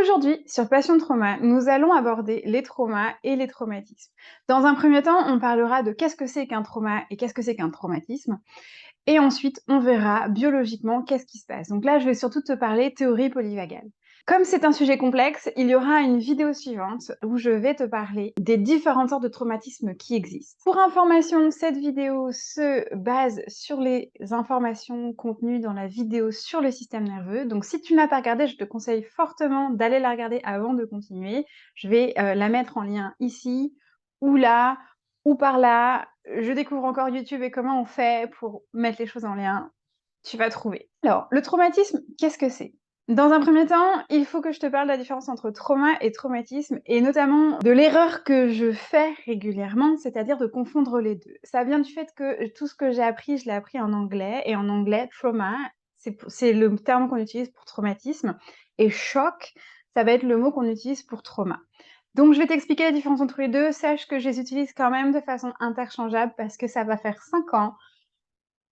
Aujourd'hui, sur Passion Trauma, nous allons aborder les traumas et les traumatismes. Dans un premier temps, on parlera de qu'est-ce que c'est qu'un trauma et qu'est-ce que c'est qu'un traumatisme. Et ensuite, on verra biologiquement qu'est-ce qui se passe. Donc là, je vais surtout te parler théorie polyvagale. Comme c'est un sujet complexe, il y aura une vidéo suivante où je vais te parler des différentes sortes de traumatismes qui existent. Pour information, cette vidéo se base sur les informations contenues dans la vidéo sur le système nerveux. Donc si tu n'as pas regardé, je te conseille fortement d'aller la regarder avant de continuer. Je vais la mettre en lien ici ou là ou par là. Je découvre encore YouTube et comment on fait pour mettre les choses en lien. Tu vas trouver. Alors, le traumatisme, qu'est-ce que c'est? Dans un premier temps, il faut que je te parle de la différence entre trauma et traumatisme, et notamment de l'erreur que je fais régulièrement, c'est-à-dire de confondre les deux. Ça vient du fait que tout ce que j'ai appris, je l'ai appris en anglais, et en anglais, trauma, c'est le terme qu'on utilise pour traumatisme, et choc, ça va être le mot qu'on utilise pour trauma. Donc je vais t'expliquer la différence entre les deux, sache que je les utilise quand même de façon interchangeable, parce que ça va faire 5 ans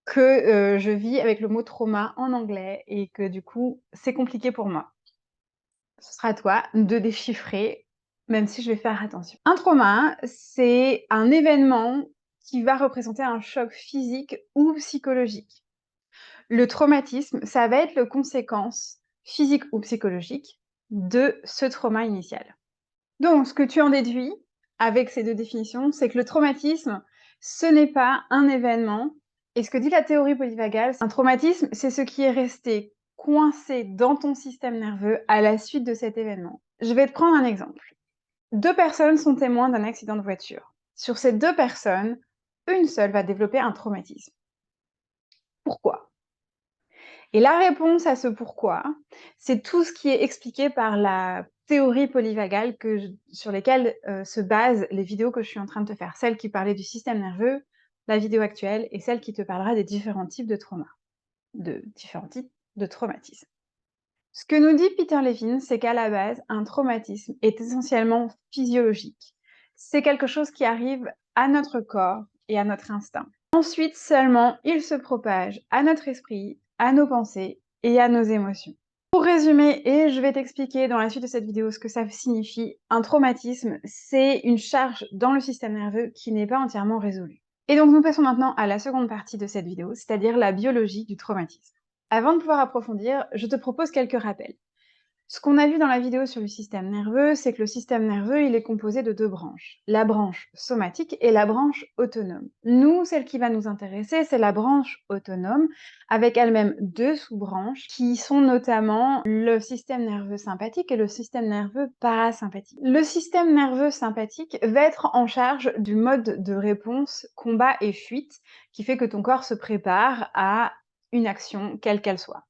que je vis avec le mot trauma en anglais et que du coup, c'est compliqué pour moi. Ce sera à toi de déchiffrer, même si je vais faire attention. Un trauma, c'est un événement qui va représenter un choc physique ou psychologique. Le traumatisme, ça va être le conséquence physique ou psychologique de ce trauma initial. Donc, ce que tu en déduis avec ces deux définitions, c'est que le traumatisme, ce n'est pas un événement. Et ce que dit la théorie polyvagale, un traumatisme, c'est ce qui est resté coincé dans ton système nerveux à la suite de cet événement. Je vais te prendre un exemple. 2 personnes sont témoins d'un accident de voiture. Sur ces 2 personnes, une seule va développer un traumatisme. Pourquoi? Et la réponse à ce pourquoi, c'est tout ce qui est expliqué par la théorie polyvagale sur lesquelles se basent les vidéos que je suis en train de te faire. Celle qui parlait du système nerveux, la vidéo actuelle, et celle qui te parlera des différents types de traumas, de différents types de traumatismes. Ce que nous dit Peter Levine, c'est qu'à la base, un traumatisme est essentiellement physiologique. C'est quelque chose qui arrive à notre corps et à notre instinct. Ensuite seulement, il se propage à notre esprit, à nos pensées et à nos émotions. Pour résumer, et je vais t'expliquer dans la suite de cette vidéo ce que ça signifie, un traumatisme, c'est une charge dans le système nerveux qui n'est pas entièrement résolue. Et donc nous passons maintenant à la seconde partie de cette vidéo, c'est-à-dire la biologie du traumatisme. Avant de pouvoir approfondir, je te propose quelques rappels. Ce qu'on a vu dans la vidéo sur le système nerveux, c'est que le système nerveux, il est composé de 2 branches. La branche somatique et la branche autonome. Nous, celle qui va nous intéresser, c'est la branche autonome, avec elle-même 2 sous-branches, qui sont notamment le système nerveux sympathique et le système nerveux parasympathique. Le système nerveux sympathique va être en charge du mode de réponse combat et fuite, qui fait que ton corps se prépare à une action, quelle qu'elle soit.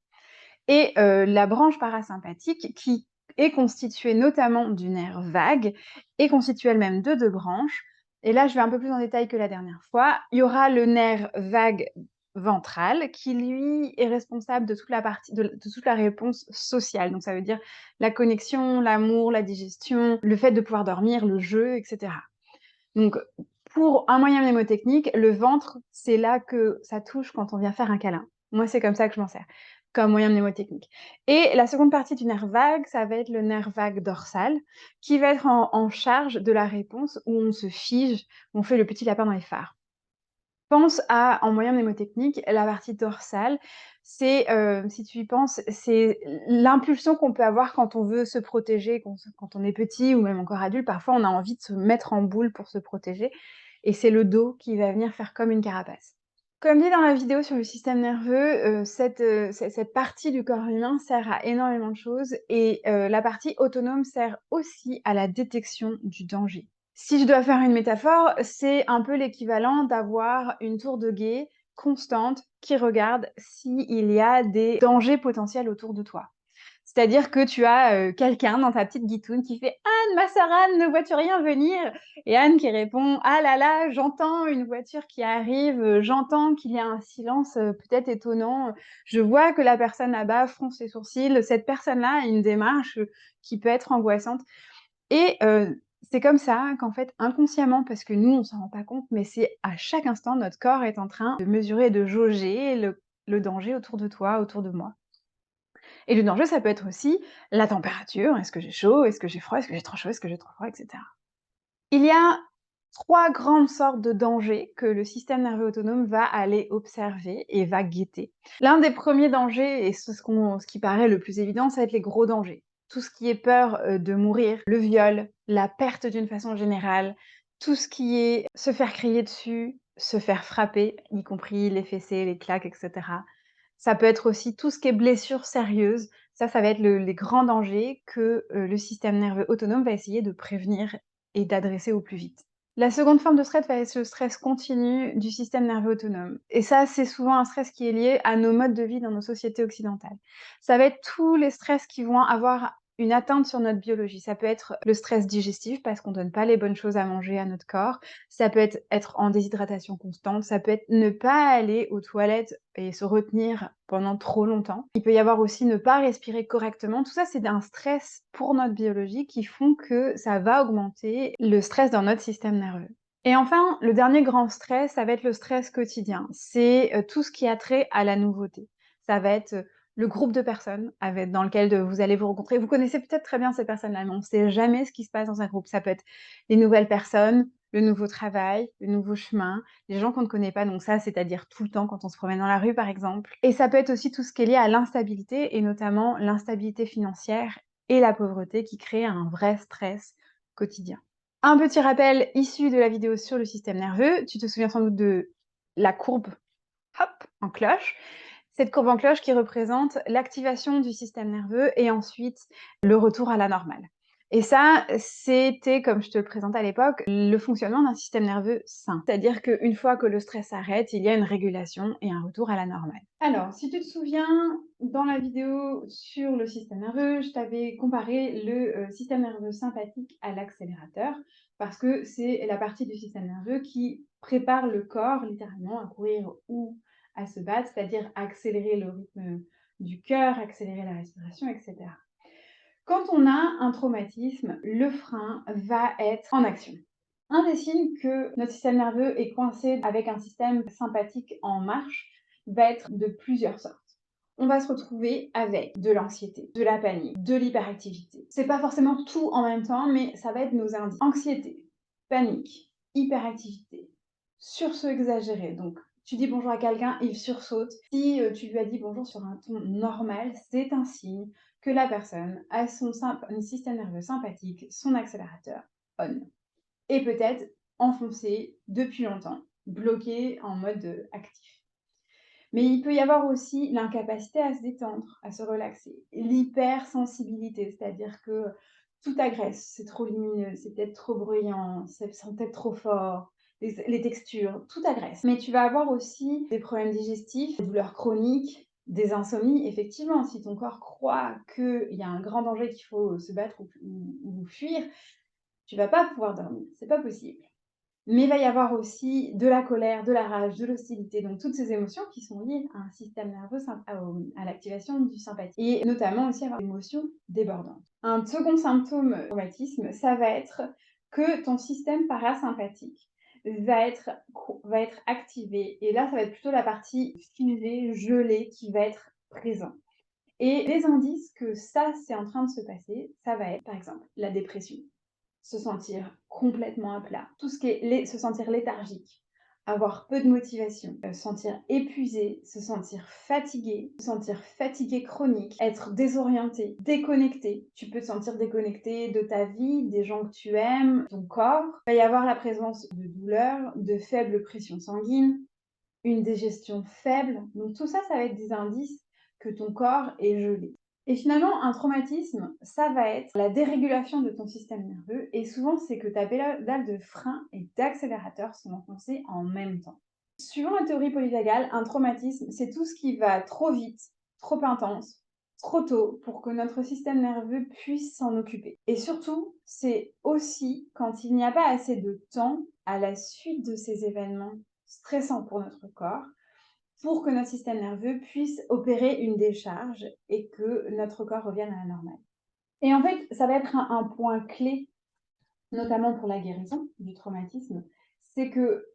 Et la branche parasympathique, qui est constituée notamment du nerf vague, est constituée elle-même de 2 branches. Et là, je vais un peu plus en détail que la dernière fois. Il y aura le nerf vague ventral qui, lui, est responsable de toute la partie de toute la réponse sociale. Donc ça veut dire la connexion, l'amour, la digestion, le fait de pouvoir dormir, le jeu, et cetera. Donc pour un moyen mnémotechnique, le ventre, c'est là que ça touche quand on vient faire un câlin. Moi, c'est comme ça que je m'en sers, comme moyen mnémotechnique. Et la seconde partie du nerf vague, ça va être le nerf vague dorsal, qui va être en charge de la réponse où on se fige, on fait le petit lapin dans les phares. Pense en moyen mnémotechnique, la partie dorsale, c'est, si tu y penses, c'est l'impulsion qu'on peut avoir quand on veut se protéger, quand on est petit ou même encore adulte. Parfois, on a envie de se mettre en boule pour se protéger et c'est le dos qui va venir faire comme une carapace. Comme dit dans la vidéo sur le système nerveux, cette partie du corps humain sert à énormément de choses et la partie autonome sert aussi à la détection du danger. Si je dois faire une métaphore, c'est un peu l'équivalent d'avoir une tour de guet constante qui regarde s'il y a des dangers potentiels autour de toi. C'est-à-dire que tu as quelqu'un dans ta petite guitoune qui fait «Anne, ma sœur Anne, ne vois-tu rien venir?» et Anne qui répond «Ah là là, j'entends une voiture qui arrive, j'entends qu'il y a un silence peut-être étonnant, je vois que la personne là-bas fronce les sourcils, cette personne-là a une démarche qui peut être angoissante». Et c'est comme ça qu'en fait, inconsciemment, parce que nous, on s'en rend pas compte, mais c'est à chaque instant, notre corps est en train de mesurer et de jauger le danger autour de toi, autour de moi. Et le danger, ça peut être aussi la température. Est-ce que j'ai chaud? Est-ce que j'ai froid? Est-ce que j'ai trop chaud? Est-ce que j'ai trop froid? Etc. Il y a 3 grandes sortes de dangers que le système nerveux autonome va aller observer et va guetter. L'un des premiers dangers, et ce qui paraît le plus évident, ça va être les gros dangers. Tout ce qui est peur, de mourir, le viol, la perte d'une façon générale, tout ce qui est se faire crier dessus, se faire frapper, y compris les fessées, les claques, et cetera. Ça peut être aussi tout ce qui est blessures sérieuses. Ça va être les grands dangers que, le système nerveux autonome va essayer de prévenir et d'adresser au plus vite. La seconde forme de stress va être le stress continu du système nerveux autonome. Et ça, c'est souvent un stress qui est lié à nos modes de vie dans nos sociétés occidentales. Ça va être tous les stress qui vont avoir une atteinte sur notre biologie. Ça peut être le stress digestif parce qu'on donne pas les bonnes choses à manger à notre corps. Ça peut être en déshydratation constante. Ça peut être ne pas aller aux toilettes et se retenir pendant trop longtemps. Il peut y avoir aussi ne pas respirer correctement. Tout ça, c'est un stress pour notre biologie qui font que ça va augmenter le stress dans notre système nerveux. Et enfin, le dernier grand stress, ça va être le stress quotidien. C'est tout ce qui a trait à la nouveauté. Ça va être le groupe de personnes dans lequel vous allez vous rencontrer. Vous connaissez peut-être très bien ces personnes-là, mais on ne sait jamais ce qui se passe dans un groupe. Ça peut être les nouvelles personnes, le nouveau travail, le nouveau chemin, les gens qu'on ne connaît pas, donc ça, c'est-à-dire tout le temps quand on se promène dans la rue, par exemple. Et ça peut être aussi tout ce qui est lié à l'instabilité, et notamment l'instabilité financière et la pauvreté qui crée un vrai stress quotidien. Un petit rappel issu de la vidéo sur le système nerveux. Tu te souviens sans doute de la courbe, hop, en cloche. Cette courbe en cloche qui représente l'activation du système nerveux et ensuite le retour à la normale. Et ça, c'était, comme je te le présentais à l'époque, le fonctionnement d'un système nerveux sain. C'est-à-dire qu'une fois que le stress s'arrête, il y a une régulation et un retour à la normale. Alors, si tu te souviens, dans la vidéo sur le système nerveux, je t'avais comparé le système nerveux sympathique à l'accélérateur, parce que c'est la partie du système nerveux qui prépare le corps littéralement à courir ou à se battre, c'est-à-dire accélérer le rythme du cœur, accélérer la respiration, etc. Quand on a un traumatisme, le frein va être en action. Un des signes que notre système nerveux est coincé avec un système sympathique en marche va être de plusieurs sortes. On va se retrouver avec de l'anxiété, de la panique, de l'hyperactivité. C'est pas forcément tout en même temps, mais ça va être nos indices. Anxiété, panique, hyperactivité, sursaut exagéré. Donc, tu dis bonjour à quelqu'un, il sursaute. Si tu lui as dit bonjour sur un ton normal, c'est un signe que la personne a son système nerveux sympathique, son accélérateur on. Et peut-être enfoncé depuis longtemps, bloqué en mode actif. Mais il peut y avoir aussi l'incapacité à se détendre, à se relaxer. L'hypersensibilité, c'est-à-dire que tout agresse, c'est trop lumineux, c'est peut-être trop bruyant, c'est peut-être trop fort, les textures, tout agresse. Mais tu vas avoir aussi des problèmes digestifs, des douleurs chroniques, des insomnies. Effectivement, si ton corps croit qu'il y a un grand danger qu'il faut se battre ou fuir, tu vas pas pouvoir dormir, c'est pas possible. Mais il va y avoir aussi de la colère, de la rage, de l'hostilité, donc toutes ces émotions qui sont liées à un système nerveux à l'activation du sympathique et notamment aussi avoir des émotions débordantes. Un second symptôme du traumatisme, ça va être que ton système parasympathique va être activé et là, ça va être plutôt la partie figée, gelée qui va être présente. Et les indices que ça, c'est en train de se passer, ça va être par exemple la dépression, se sentir complètement à plat, tout ce qui est se sentir léthargique, avoir peu de motivation, se sentir épuisé, se sentir fatigué chronique, être désorienté, déconnecté. Tu peux te sentir déconnecté de ta vie, des gens que tu aimes, ton corps. Il va y avoir la présence de douleurs, de faible pression sanguine, une digestion faible. Donc tout ça, ça va être des indices que ton corps est gelé. Et finalement, un traumatisme, ça va être la dérégulation de ton système nerveux et souvent, c'est que ta pédale de frein et d'accélérateur sont enfoncées en même temps. Suivant la théorie polyvagale, un traumatisme, c'est tout ce qui va trop vite, trop intense, trop tôt pour que notre système nerveux puisse s'en occuper. Et surtout, c'est aussi quand il n'y a pas assez de temps à la suite de ces événements stressants pour notre corps, pour que notre système nerveux puisse opérer une décharge et que notre corps revienne à la normale. Et en fait, ça va être un point clé, notamment pour la guérison du traumatisme, c'est que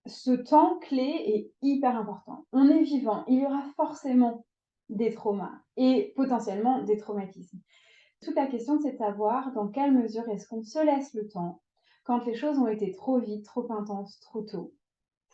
ce temps clé est hyper important. On est vivant, il y aura forcément des traumas et potentiellement des traumatismes. Toute la question, c'est de savoir dans quelle mesure est-ce qu'on se laisse le temps, quand les choses ont été trop vite, trop intenses, trop tôt,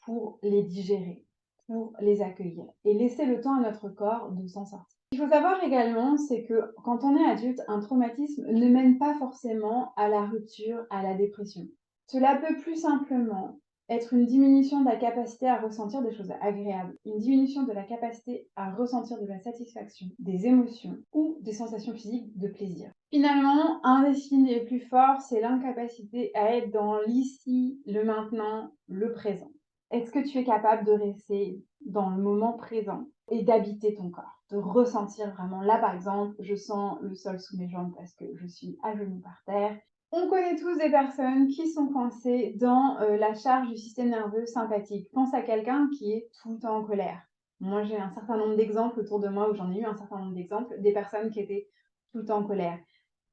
pour les digérer, pour les accueillir et laisser le temps à notre corps de s'en sortir. Ce qu'il faut savoir également, c'est que quand on est adulte, un traumatisme ne mène pas forcément à la rupture, à la dépression. Cela peut plus simplement être une diminution de la capacité à ressentir des choses agréables, une diminution de la capacité à ressentir de la satisfaction, des émotions ou des sensations physiques de plaisir. Finalement, un des signes les plus forts, c'est l'incapacité à être dans l'ici, le maintenant, le présent. Est-ce que tu es capable de rester dans le moment présent et d'habiter ton corps, de ressentir vraiment là, par exemple, je sens le sol sous mes jambes parce que je suis à genoux par terre. On connaît tous des personnes qui sont coincées dans la charge du système nerveux sympathique. Pense à quelqu'un qui est tout le temps en colère. Moi, j'ai un certain nombre d'exemples autour de moi, où j'en ai eu un certain nombre d'exemples, des personnes qui étaient tout le temps en colère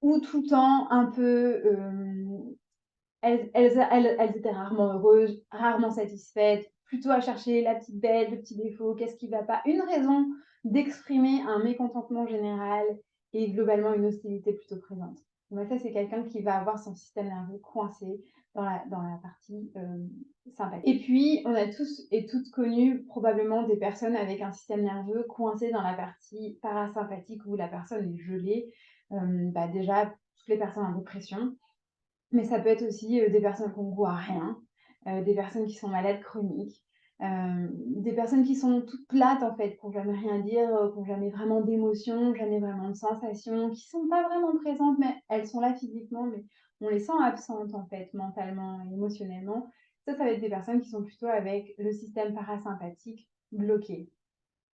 ou tout le temps un peu elles étaient rarement heureuses, rarement satisfaites, plutôt à chercher la petite bête, le petit défaut, qu'est-ce qui va pas? Une raison d'exprimer un mécontentement général et globalement une hostilité plutôt présente. Donc ça, c'est quelqu'un qui va avoir son système nerveux coincé dans la partie sympathique. Et puis, on a tous et toutes connu probablement des personnes avec un système nerveux coincé dans la partie parasympathique où la personne est gelée. Déjà, toutes les personnes en dépression, mais ça peut être aussi des personnes qui ont goût à rien, des personnes qui sont malades chroniques, des personnes qui sont toutes plates en fait, qui n'ont jamais rien dire, qui n'ont jamais vraiment d'émotions, jamais vraiment de sensations, qui sont pas vraiment présentes, mais elles sont là physiquement, mais on les sent absentes en fait, mentalement et émotionnellement. Ça va être des personnes qui sont plutôt avec le système parasympathique bloqué.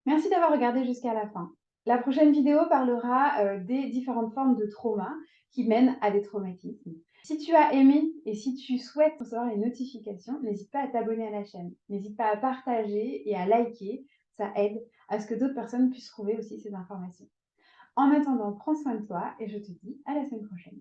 Merci d'avoir regardé jusqu'à la fin. La prochaine vidéo parlera des différentes formes de trauma qui mènent à des traumatismes. Si tu as aimé et si tu souhaites recevoir les notifications, n'hésite pas à t'abonner à la chaîne. N'hésite pas à partager et à liker, ça aide à ce que d'autres personnes puissent trouver aussi ces informations. En attendant, prends soin de toi et je te dis à la semaine prochaine.